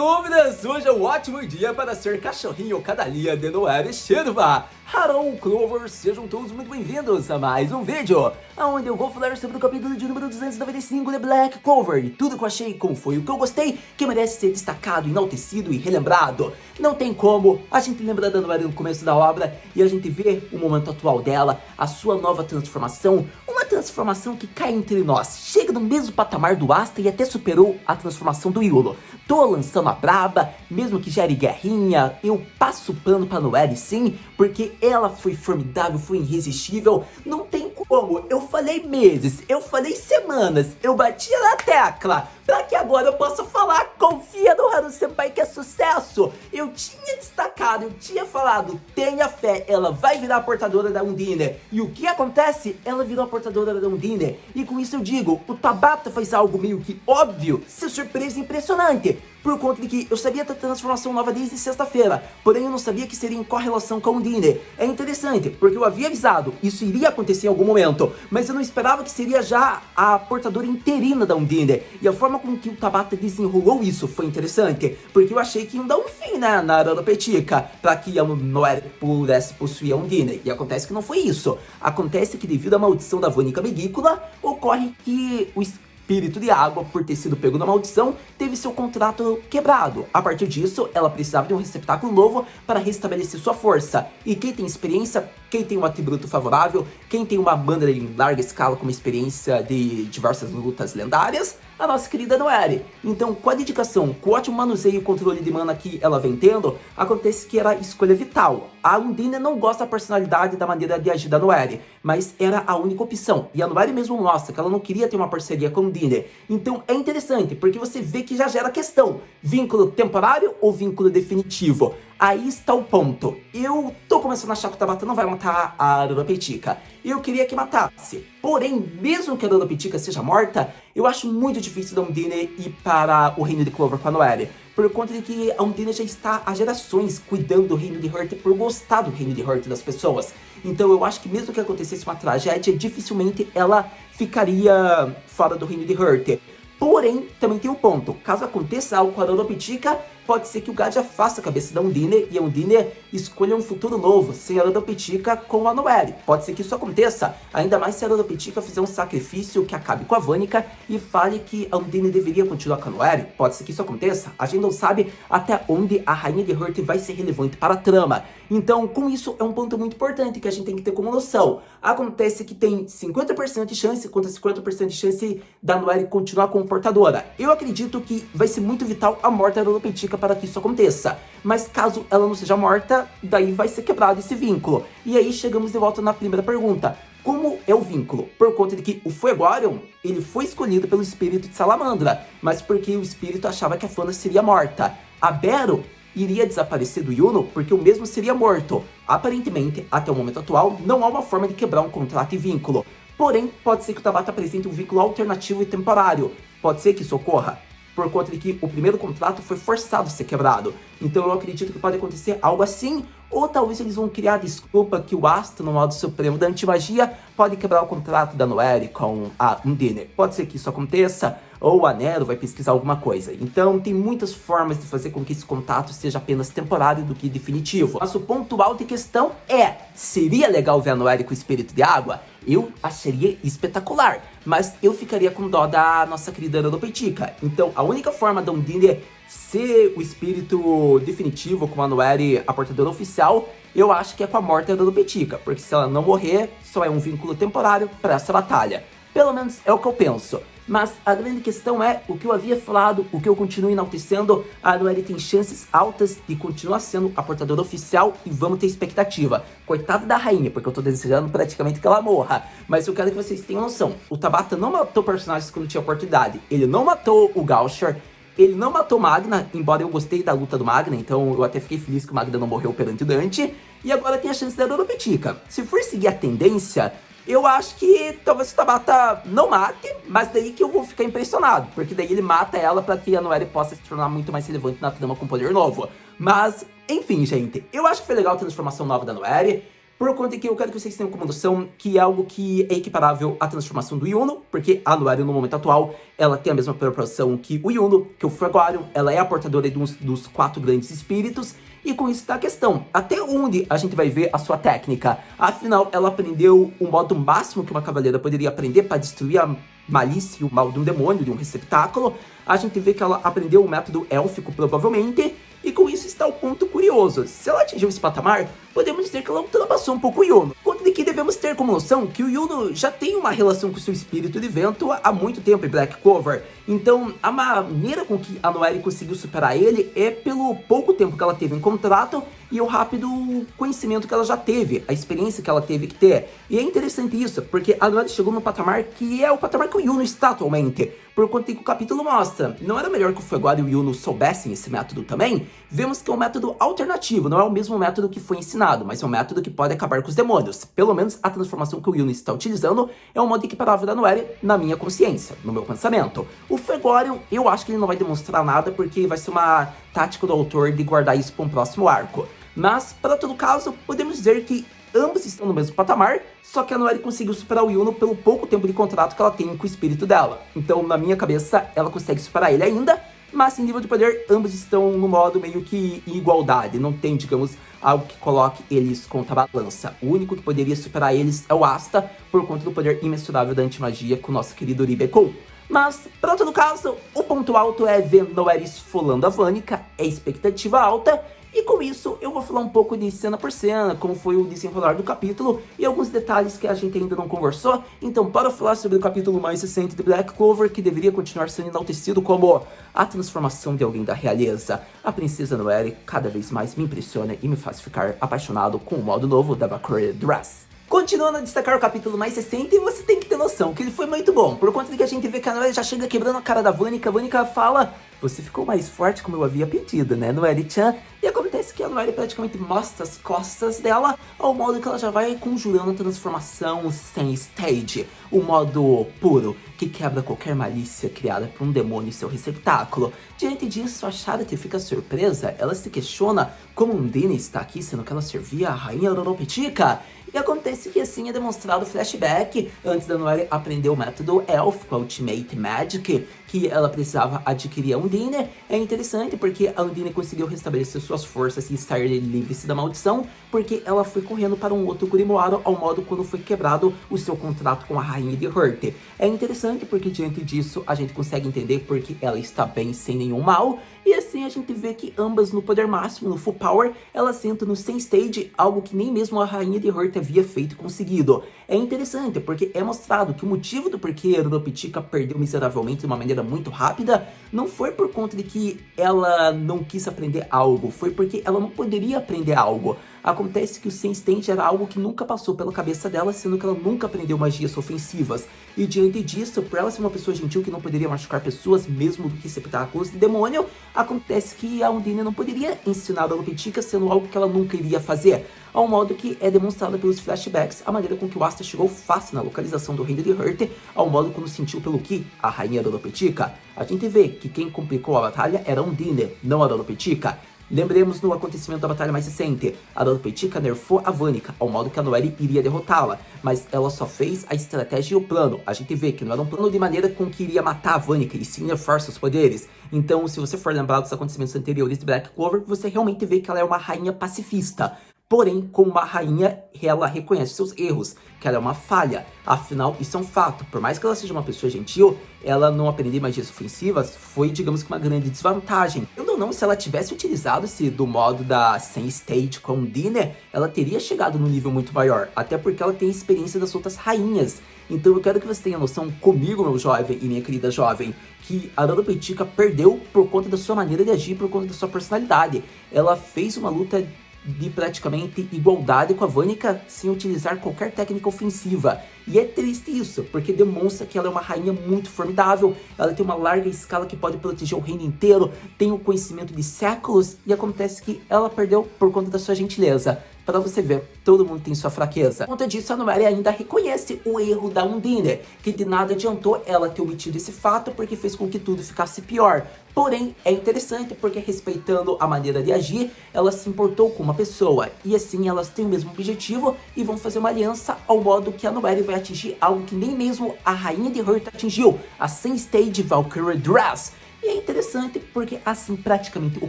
dúvidas, hoje é um ótimo dia para ser cachorrinho cadelinha de Noelle Silva. Harold Clover, sejam todos muito bem-vindos a mais um vídeo, onde eu vou falar sobre o capítulo de número 295 de Black Clover. Tudo que eu achei, como foi o que eu gostei, que merece ser destacado, enaltecido e relembrado. Não tem como, a gente lembra da Noelle no começo da obra e a gente vê o momento atual dela, a sua nova transformação, uma transformação que cai entre nós, chega no mesmo patamar do Asta e até superou a transformação do Yulo. Tô lançando a braba, mesmo que gere guerrinha, eu passo o pano pra Noelle sim, porque ela foi formidável, foi irresistível, não tem como, eu falei meses, eu falei semanas, eu batia na tecla, pra que agora eu possa falar, confia no Haru Senpai que é sucesso. Eu tinha destacado, eu tinha falado, tenha fé, ela vai virar a portadora da Undine. E o que acontece? Ela virou a portadora da Undine. E com isso eu digo, o Tabata faz algo meio que óbvio, ser surpresa e impressionante. Por conta de que eu sabia da transformação nova desde sexta-feira, porém eu não sabia que seria em correlação com a Undine. É interessante, porque eu havia avisado, isso iria acontecer em algum momento, mas eu não esperava que seria já a portadora interina da Undine. E a forma com que o Tabata desenrolou isso foi interessante, porque eu achei que iam dar um fim na Arara Petica, para que a Noelle pudesse possuir a Undine. E acontece que não foi isso. Acontece que devido à maldição da Vônica Megícula, ocorre que o espírito de água, por ter sido pego na maldição, teve seu contrato quebrado. A partir disso, ela precisava de um receptáculo novo para restabelecer sua força. E quem tem experiência, quem tem um atributo favorável, quem tem uma banda em larga escala com experiência de diversas lutas lendárias, a nossa querida Noelle. Então, com a dedicação, com o ótimo manuseio e controle de mana que ela vem tendo, acontece que era escolha vital. A Undine não gosta da personalidade e da maneira de agir da Noelle, mas era a única opção. E a Noelle mesmo mostra que ela não queria ter uma parceria com a Undine. Então, é interessante, porque você vê que já gera questão. Vínculo temporário ou vínculo definitivo? Aí está o ponto. Eu tô começando a achar que o Tabata não vai matar a Arara Petica. Eu queria que matasse. Porém, mesmo que a Arara Petica seja morta, eu acho muito difícil da Undine ir para o reino de Clover com a Noelle. Por conta de que a Undine já está há gerações cuidando do reino de Heart por gostar do reino de Heart das pessoas. Então eu acho que mesmo que acontecesse uma tragédia, dificilmente ela ficaria fora do reino de Heart. Porém, também tem um ponto. Caso aconteça algo com a Arara Petica, pode ser que o Gadia faça a cabeça da Undine e a Undine escolha um futuro novo, sem a Arara Petica com a Noelle. Pode ser que isso aconteça, ainda mais se a Arara Petica fizer um sacrifício que acabe com a Vônica e fale que a Undine deveria continuar com a Noelle. Pode ser que isso aconteça, a gente não sabe até onde a Rainha de Heart vai ser relevante para a trama. Então, com isso, é um ponto muito importante que a gente tem que ter como noção. Acontece que tem 50% de chance contra 50% de chance da Noelle continuar como portadora. Eu acredito que vai ser muito vital a morte da Arara Petica para que isso aconteça. Mas caso ela não seja morta, daí vai ser quebrado esse vínculo. E aí chegamos de volta na primeira pergunta. Como é o vínculo? Por conta de que o Fuegorion, ele foi escolhido pelo espírito de Salamandra, mas porque o espírito achava que a Fana seria morta. A Bero iria desaparecer do Yuno porque o mesmo seria morto. Aparentemente, até o momento atual, não há uma forma de quebrar um contrato e vínculo. Porém, pode ser que o Tabata apresente um vínculo alternativo e temporário. Pode ser que isso ocorra por conta de que o primeiro contrato foi forçado a ser quebrado. Então eu acredito que pode acontecer algo assim, ou talvez eles vão criar a desculpa que o Asta, no modo supremo da antimagia, pode quebrar o contrato da Noelle com a Undine. Pode ser que isso aconteça, ou a Nero vai pesquisar alguma coisa. Então tem muitas formas de fazer com que esse contato seja apenas temporário do que definitivo. Mas o ponto alto em questão é, seria legal ver a Noelle com o espírito de água? Eu acharia espetacular, mas eu ficaria com dó da nossa querida Arara Petica. Então a única forma da Undine ser o espírito definitivo com a Noelle, a portadora oficial, eu acho que é com a morte da Arara Petica, porque se ela não morrer, só é um vínculo temporário para essa batalha. Pelo menos é o que eu penso. Mas a grande questão é, o que eu havia falado, o que eu continuo enaltecendo, a Noelle tem chances altas de continuar sendo a portadora oficial e vamos ter expectativa. Coitada da rainha, porque eu tô desejando praticamente que ela morra. Mas eu quero que vocês tenham noção, o Tabata não matou personagens quando tinha oportunidade. Ele não matou o Gaucher, ele não matou Magna, embora eu gostei da luta do Magna, então eu até fiquei feliz que o Magna não morreu perante o Dante. E agora tem a chance da Arara Petica. Se for seguir a tendência, eu acho que talvez o Tabata não mate, mas daí que eu vou ficar impressionado, porque daí ele mata ela pra que a Noelle possa se tornar muito mais relevante na trama com poder novo. Mas, enfim, gente, eu acho que foi legal a transformação nova da Noelle. Por conta que eu quero que vocês tenham como noção que é algo que é equiparável à transformação do Yuno, porque a Noelle, no momento atual, ela tem a mesma proporção que o Yuno, que o Fuegoarium, ela é a portadora dos 4 grandes espíritos, e com isso tá a questão, até onde a gente vai ver a sua técnica? Afinal, ela aprendeu o modo máximo que uma cavaleira poderia aprender para destruir a malícia e o mal de um demônio, de um receptáculo. A gente vê que ela aprendeu o método élfico, provavelmente, e com isso está o ponto curioso. Se ela atingiu esse patamar, podemos dizer que ela ultrapassou um pouco o Yuno. Conta de que devemos ter como noção que o Yuno já tem uma relação com seu espírito de vento há muito tempo em Black Clover. Então, a maneira com que a Noelle conseguiu superar ele é pelo pouco tempo que ela teve em contrato e o rápido conhecimento que ela já teve, a experiência que ela teve que ter. E é interessante isso, porque a Noelle chegou no patamar que é o patamar que o Yuno está atualmente. Por conta que o capítulo mostra, não era melhor que o Fuegoarium e o Yuno soubessem esse método também? Vemos que é um método alternativo, não é o mesmo método que foi ensinado, mas é um método que pode acabar com os demônios. Pelo menos a transformação que o Yuno está utilizando é um modo equiparável da Noelle na minha consciência, no meu pensamento. O Fuegoarium, eu acho que ele não vai demonstrar nada, porque vai ser uma tática do autor de guardar isso para um próximo arco. Mas, para todo caso, podemos dizer que ambos estão no mesmo patamar, só que a Noelle conseguiu superar o Yuno pelo pouco tempo de contrato que ela tem com o espírito dela. Então, na minha cabeça, ela consegue superar ele ainda, mas em nível de poder, ambos estão no modo meio que em igualdade. Não tem, digamos, algo que coloque eles contra a balança. O único que poderia superar eles é o Asta, por conta do poder imensurável da antimagia com o nosso querido Ribekou. Mas, para todo caso, o ponto alto é ver Noelle esfolando a Vanica, é expectativa alta. E com isso, eu vou falar um pouco de cena por cena, como foi o desenrolar do capítulo e alguns detalhes que a gente ainda não conversou. Então, para falar sobre o capítulo mais recente de Black Clover, que deveria continuar sendo enaltecido como a transformação de alguém da realeza, a princesa Noelle cada vez mais me impressiona e me faz ficar apaixonado com o modo novo da Valkyrie Dress. Continuando a destacar o capítulo mais recente, você tem que ter noção que ele foi muito bom, por conta de que a gente vê que a Noelle já chega quebrando a cara da Vanica. A Vanica fala: você ficou mais forte como eu havia pedido, né, Noelle-chan? E acontece que a Noelle praticamente mostra as costas dela, ao modo que ela já vai conjurando a transformação sem stage, o modo puro, que quebra qualquer malícia criada por um demônio e seu receptáculo. Diante disso, a Charity fica surpresa, ela se questiona como Undine está aqui, sendo que ela servia a rainha Oronopetica. E acontece que assim é demonstrado o flashback, antes da Noelle aprender o método élfico, Ultimate Magic, que ela precisava adquirir a Undine. É interessante porque a Undine conseguiu restabelecer suas forças e sair livre-se da maldição, porque ela foi correndo para um outro Grimoire, ao modo quando foi quebrado o seu contrato com a rainha de Hurt. É interessante porque diante disso a gente consegue entender porque ela está bem sem nenhum mal, e assim a gente vê que ambas no poder máximo, no full power, elas sentam no same stage, algo que nem mesmo a rainha de Hurt havia feito e conseguido. É interessante porque é mostrado que o motivo do porquê a Oronopetica perdeu miseravelmente de uma maneira muito rápida não foi por conta de que ela não quis aprender algo, foi porque ela não poderia aprender algo. Acontece que o Same Stage era algo que nunca passou pela cabeça dela, sendo que ela nunca aprendeu magias ofensivas. E diante disso, por ela ser uma pessoa gentil que não poderia machucar pessoas, mesmo do que receptáculos de demônio, acontece que a Undine não poderia ensinar a Oronopetica, sendo algo que ela nunca iria fazer. Ao modo que é demonstrado pelos flashbacks, a maneira com que o Asta chegou fácil na localização do reino de Hurt, ao modo quando sentiu pelo Ki, a rainha Oronopetica. A gente vê que quem complicou a batalha era a Undine, não a Oronopetica. Lembremos no acontecimento da batalha mais recente, a Oronopetica nerfou a Vanica, ao modo que a Noelle iria derrotá-la, mas ela só fez a estratégia e o plano. A gente vê que não era um plano de maneira com que iria matar a Vanica, e sim nerfar seus poderes. Então, se você for lembrar dos acontecimentos anteriores de Black Clover, você realmente vê que ela é uma rainha pacifista. Porém, como uma rainha, ela reconhece seus erros, que ela é uma falha. Afinal, isso é um fato. Por mais que ela seja uma pessoa gentil, ela não aprender magias ofensivas foi, digamos que, uma grande desvantagem. Eu não, se ela tivesse utilizado esse do modo da Same Stage com Undine, ela teria chegado num nível muito maior. Até porque ela tem experiência das outras rainhas. Então eu quero que você tenha noção comigo, meu jovem e minha querida jovem, que a Oronopetica perdeu por conta da sua maneira de agir, por conta da sua personalidade. Ela fez uma luta de praticamente igualdade com a Vanica sem utilizar qualquer técnica ofensiva. E é triste isso, porque demonstra que ela é uma rainha muito formidável, ela tem uma larga escala que pode proteger o reino inteiro, tem o conhecimento de séculos, e acontece que ela perdeu por conta da sua gentileza. Pra você ver, todo mundo tem sua fraqueza. Por conta disso, a Noelle ainda reconhece o erro da Undine, que de nada adiantou ela ter omitido esse fato porque fez com que tudo ficasse pior. Porém, é interessante porque, respeitando a maneira de agir, ela se importou com uma pessoa. E assim, elas têm o mesmo objetivo e vão fazer uma aliança ao modo que a Noelle vai atingir algo que nem mesmo a Rainha de Hearth atingiu, a Same-Stage Valkyrie Dress. E é interessante porque assim praticamente o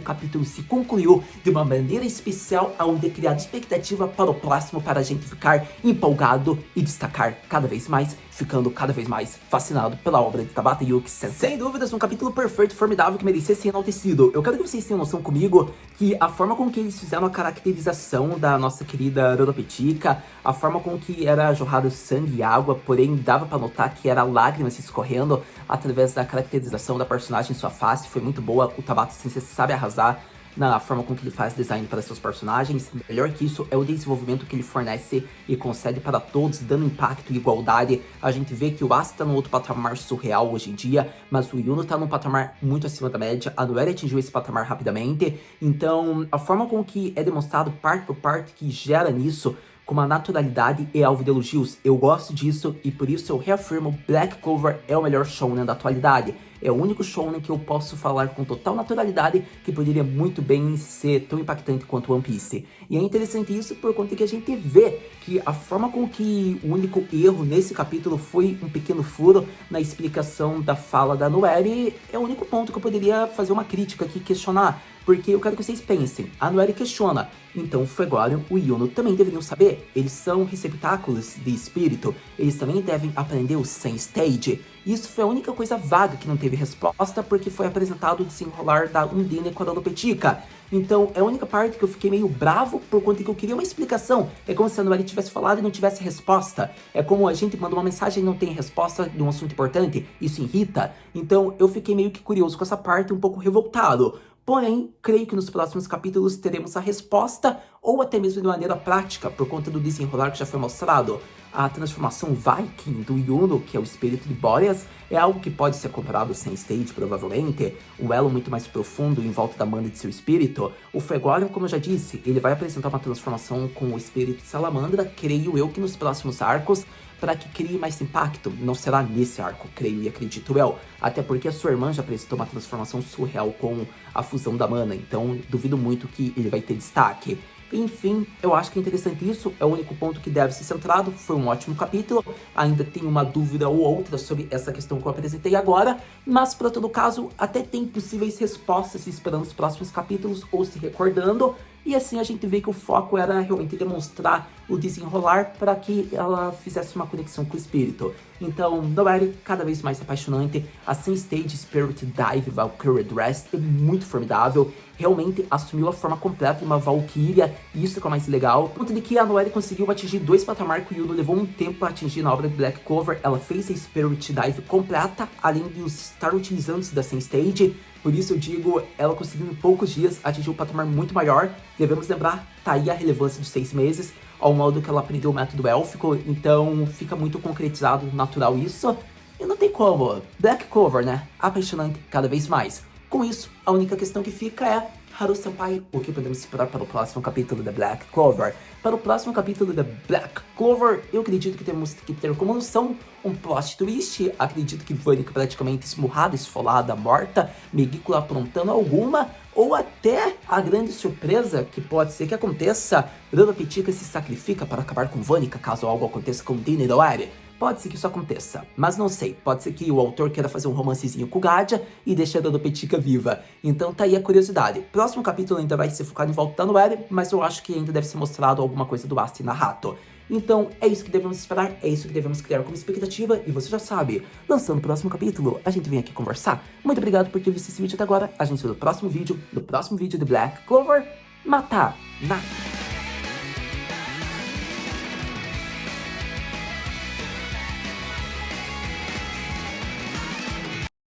capítulo se concluiu de uma maneira especial, onde é criada expectativa para o próximo, para a gente ficar empolgado e destacar cada vez mais, ficando cada vez mais fascinado pela obra de Tabata Yuki Sensei. Sem dúvidas, um capítulo perfeito e formidável que merecia ser enaltecido. Eu quero que vocês tenham noção comigo que a forma com que eles fizeram a caracterização da nossa querida Rodopetica, a forma com que era jorrado sangue e água, porém dava para notar que era lágrimas escorrendo através da caracterização da personagem em sua face, foi muito boa. O Tabata Sensei sabe arrasar na forma com que ele faz design para seus personagens. Melhor que isso é o desenvolvimento que ele fornece e concede para todos, dando impacto e igualdade. A gente vê que o Asa tá num outro patamar surreal hoje em dia, mas o Yuno tá num patamar muito acima da média. A Noelle atingiu esse patamar rapidamente, então a forma com que é demonstrado parte por parte que gera nisso com uma naturalidade e alvo de elogios. Eu gosto disso e por isso eu reafirmo: Black Clover é o melhor shounen da atualidade. É o único shounen que eu posso falar com total naturalidade que poderia muito bem ser tão impactante quanto One Piece. E é interessante isso por conta que a gente vê que a forma com que o único erro nesse capítulo foi um pequeno furo na explicação da fala da Noelle é o único ponto que eu poderia fazer uma crítica aqui, questionar. Porque eu quero que vocês pensem, a Noelle questiona, então o Fuegoleon e o Yuno também deveriam saber, eles são receptáculos de espírito, eles também devem aprender o Same-Stage. Isso foi a única coisa vaga que não teve resposta, porque foi apresentado o desenrolar da Undine com a Rodopetica. Então é a única parte que eu fiquei meio bravo, por conta que eu queria uma explicação. É como se a Noelle tivesse falado e não tivesse resposta. É como a gente manda uma mensagem e não tem resposta de um assunto importante, isso irrita. Então eu fiquei meio que curioso com essa parte, um pouco revoltado. Porém, creio que nos próximos capítulos teremos a resposta, ou até mesmo de maneira prática, por conta do desenrolar que já foi mostrado. A transformação Viking do Yuno, que é o espírito de Boreas, é algo que pode ser comparado ao Same-Stage, provavelmente. Um elo muito mais profundo em volta da mana de seu espírito. O Fuegoleon, como eu já disse, ele vai apresentar uma transformação com o espírito de Salamandra, creio eu que nos próximos arcos, para que crie mais impacto. Não será nesse arco, creio e acredito eu. Até porque a sua irmã já apresentou uma transformação surreal com a fusão da mana, então duvido muito que ele vai ter destaque. Enfim, eu acho que é interessante isso, é o único ponto que deve ser centrado, foi um ótimo capítulo, ainda tenho uma dúvida ou outra sobre essa questão que eu apresentei agora, mas para todo caso, até tem possíveis respostas esperando os próximos capítulos ou se recordando, e assim a gente vê que o foco era realmente demonstrar o desenrolar para que ela fizesse uma conexão com o espírito. Então, Noelle, cada vez mais apaixonante, a Same-Stage Spirit Dive Valkyrie Dress é muito formidável, realmente assumiu a forma completa de uma Valkyria, e isso que é o mais legal. Ponto de que a Noelle conseguiu atingir 2 patamares que o Yuno levou um tempo para atingir na obra de Black Clover. Ela fez a Spirit Dive completa, além de estar utilizando da Same-Stage. Por isso eu digo, ela conseguiu em poucos dias atingir um patamar muito maior. Devemos lembrar, tá aí a relevância dos 6 meses, ao modo que ela aprendeu o método élfico, então fica muito concretizado, natural isso. E não tem como, Black Clover, né? Apaixonante cada vez mais. Com isso, a única questão que fica é: Haru-senpai, o que podemos esperar para o próximo capítulo da Black Clover? Para o próximo capítulo da Black Clover, eu acredito que temos que ter como noção um plot twist. Acredito que Vanica praticamente esmurrada, esfolada, morta, Megicula aprontando alguma, ou até a grande surpresa que pode ser que aconteça: Rodopetica se sacrifica para acabar com Vanica caso algo aconteça com Dine Noelle. Pode ser que isso aconteça, mas não sei. Pode ser que o autor queira fazer um romancezinho com Gadia e deixar a Rodopetica viva. Então tá aí a curiosidade. Próximo capítulo ainda vai ser focado em volta da Noelle, mas eu acho que ainda deve ser mostrado alguma coisa do Asta e Nahato. Então é isso que devemos esperar, é isso que devemos criar como expectativa, e você já sabe, lançando o próximo capítulo, a gente vem aqui conversar. Muito obrigado por ter visto esse vídeo até agora, a gente se vê no próximo vídeo de Black Clover. Mata na